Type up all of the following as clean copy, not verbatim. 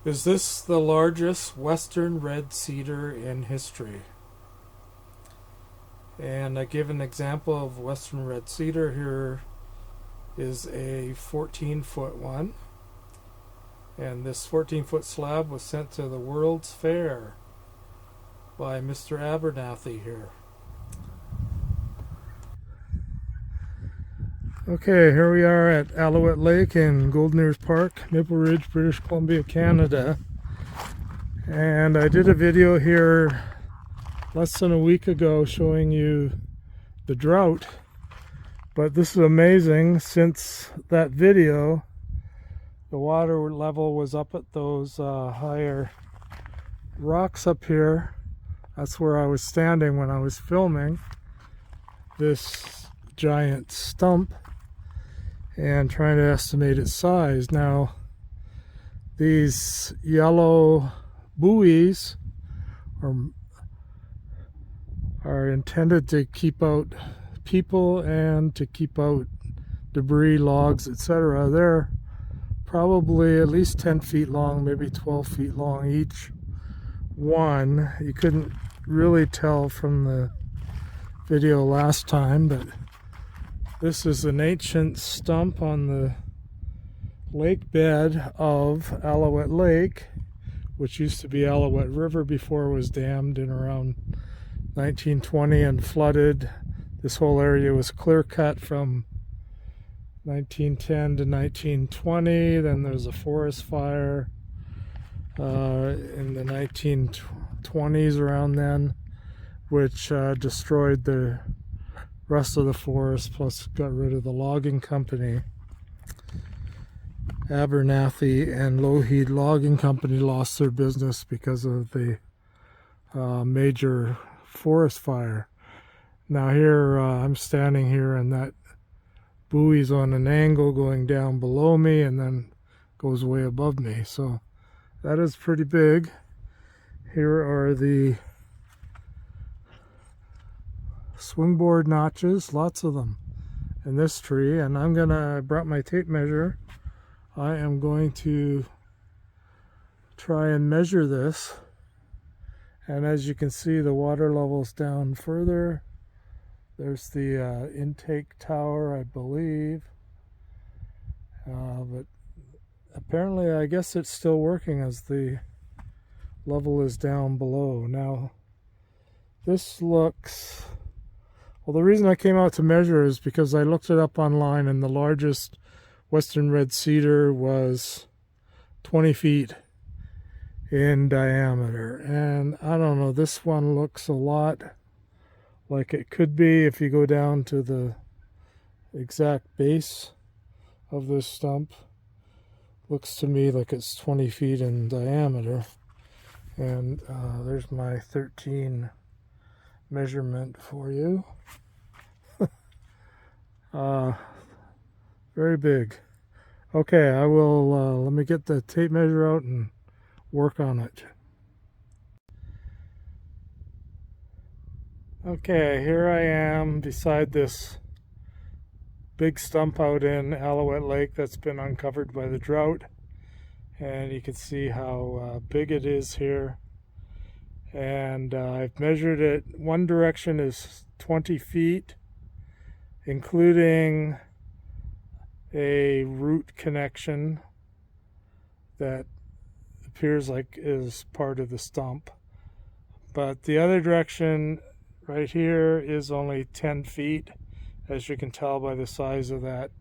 Is this the largest Western red cedar in history? And I give an example of Western red cedar. Here is a 14-foot one. And this 14-foot slab was sent to the World's Fair by Mr. Abernathy here. Okay, here we are at Alouette Lake in Golden Ears Park, Maple Ridge, British Columbia, Canada. And I did a video here less than a week ago showing you the drought. But this is amazing. Since that video, the water level was up at those higher rocks up here. That's where I was standing when I was filming this giant stump and trying to estimate its size. Now, these yellow buoys are intended to keep out people and to keep out debris, logs, etc. They're probably at least 10 feet long, maybe 12 feet long each one. You couldn't really tell from the video last time, but this is an ancient stump on the lake bed of Alouette Lake, which used to be Alouette River before it was dammed in around 1920 and flooded. This whole area was clear cut from 1910 to 1920. Then there was a forest fire in the 1920s around then, which destroyed the rest of the forest, plus got rid of the logging company. Abernathy and Lougheed Logging Company lost their business because of the major forest fire. Now here I'm standing here, and that buoy's on an angle going down below me and then goes way above me. So that is pretty big. Here are the swingboard notches, lots of them in this tree, and I brought my tape measure. I am going to try and measure this, and as you can see, the water level's down further. There's the intake tower, I believe, but apparently I guess it's still working as the level is down below. Now this looks, well, the reason I came out to measure is because I looked it up online, and the largest Western red cedar was 20 feet in diameter. And I don't know, this one looks a lot like it could be if you go down to the exact base of this stump. Looks to me like it's 20 feet in diameter. And there's my 13 measurement for you. Very big. Okay, I will let me get the tape measure out and work on it. Okay, here I am beside this big stump out in Alouette Lake that's been uncovered by the drought, and you can see how big it is here. And I've measured it. One direction is 20 feet, including a root connection that appears like is part of the stump. But the other direction right here is only 10 feet, as you can tell by the size of that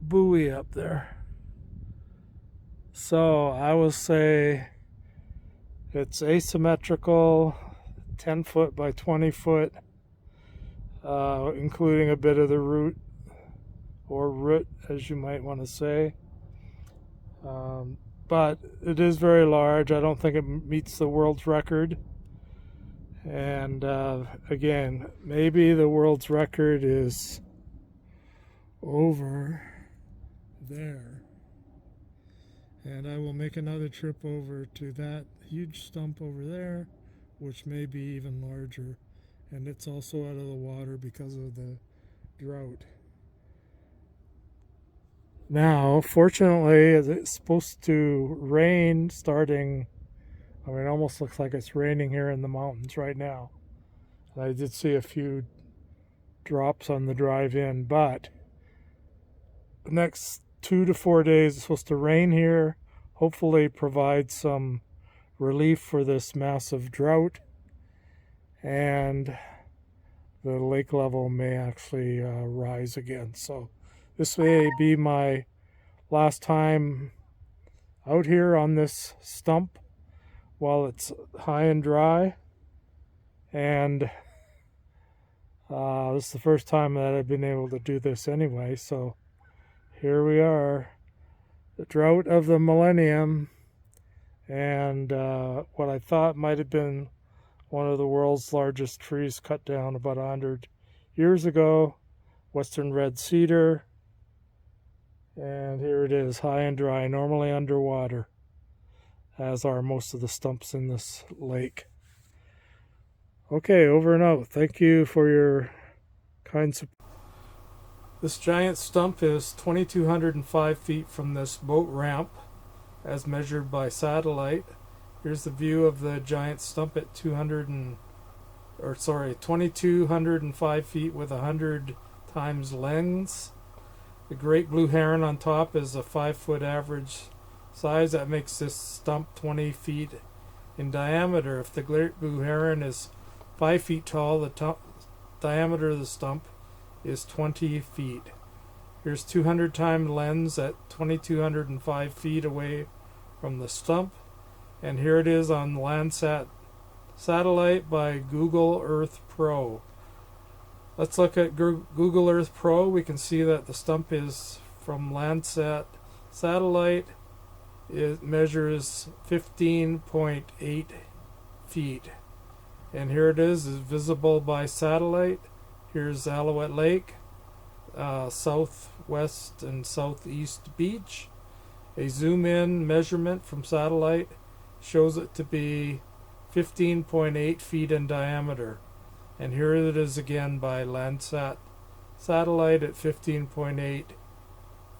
buoy up there. So I will say it's asymmetrical, 10 foot by 20 foot, including a bit of the root, or root as you might want to say. But it is very large. I don't think it meets the world's record. And again, maybe the world's record is over there. And I will make another trip over to that huge stump over there, which may be even larger. And it's also out of the water because of the drought. Now, fortunately, it's supposed to rain starting, I mean, it almost looks like it's raining here in the mountains right now. And I did see a few drops on the drive in, but the next 2 to 4 days it's supposed to rain here, hopefully provide some relief for this massive drought, and the lake level may actually rise again. So this may be my last time out here on this stump while it's high and dry, and this is the first time that I've been able to do this anyway. So here we are, the drought of the millennium, and what I thought might have been one of the world's largest trees cut down about 100 years ago, Western Red Cedar, and here it is, high and dry, normally underwater, as are most of the stumps in this lake. Okay, over and out. Thank you for your kind support. This giant stump is 2,205 feet from this boat ramp, as measured by satellite. Here's the view of the giant stump at 2,205 feet with 100 times lens. The great blue heron on top is a 5-foot average size. That makes this stump 20 feet in diameter. If the great blue heron is 5 feet tall, the diameter of the stump is 20 feet. Here's 200 times lens at 2,205 feet away from the stump. And here it is on Landsat satellite by Google Earth Pro. Let's look at Google Earth Pro. We can see that the stump is from Landsat satellite. It measures 15.8 feet. And here it is visible by satellite. Here's Alouette Lake, southwest and southeast beach. A zoom in measurement from satellite shows it to be 15.8 feet in diameter. And here it is again by Landsat satellite at 15.8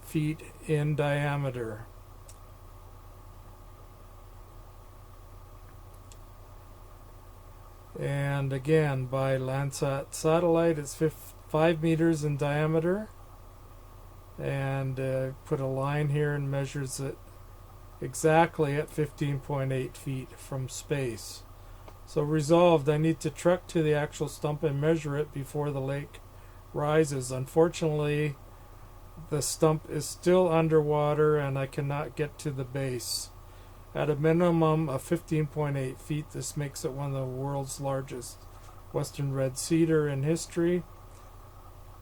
feet in diameter. And again by Landsat satellite, it's 5 meters in diameter. And put a line here and measures it exactly at 15.8 feet from space. So resolved, I need to trek to the actual stump and measure it before the lake rises. Unfortunately, the stump is still underwater and I cannot get to the base. At a minimum of 15.8 feet, this makes it one of the world's largest Western Red Cedar in history.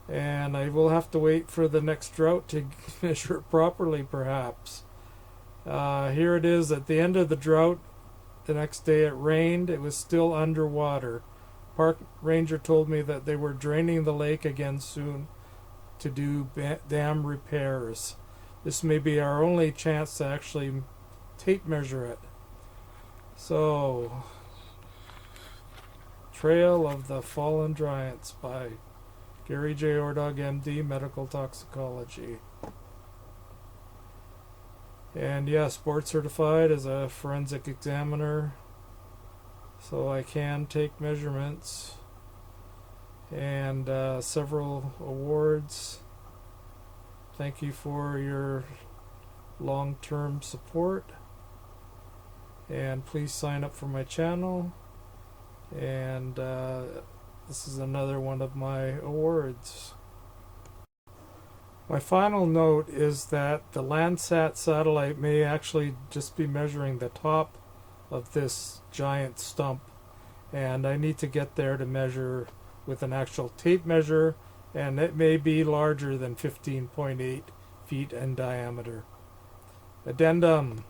And I will have to wait for the next drought to measure it properly, perhaps. Here it is at the end of the drought. The next day it rained. It was still underwater. Park ranger told me that they were draining the lake again soon to do dam repairs. This may be our only chance to actually tape measure it. So, Trail of the Fallen Giants by Gary J. Ordog, MD, Medical Toxicology. And yes, board certified as a forensic examiner, so I can take measurements, and several awards. Thank you for your long-term support, and please sign up for my channel, and this is another one of my awards. My final note is that the Landsat satellite may actually just be measuring the top of this giant stump, and I need to get there to measure with an actual tape measure, and it may be larger than 15.8 feet in diameter. Addendum.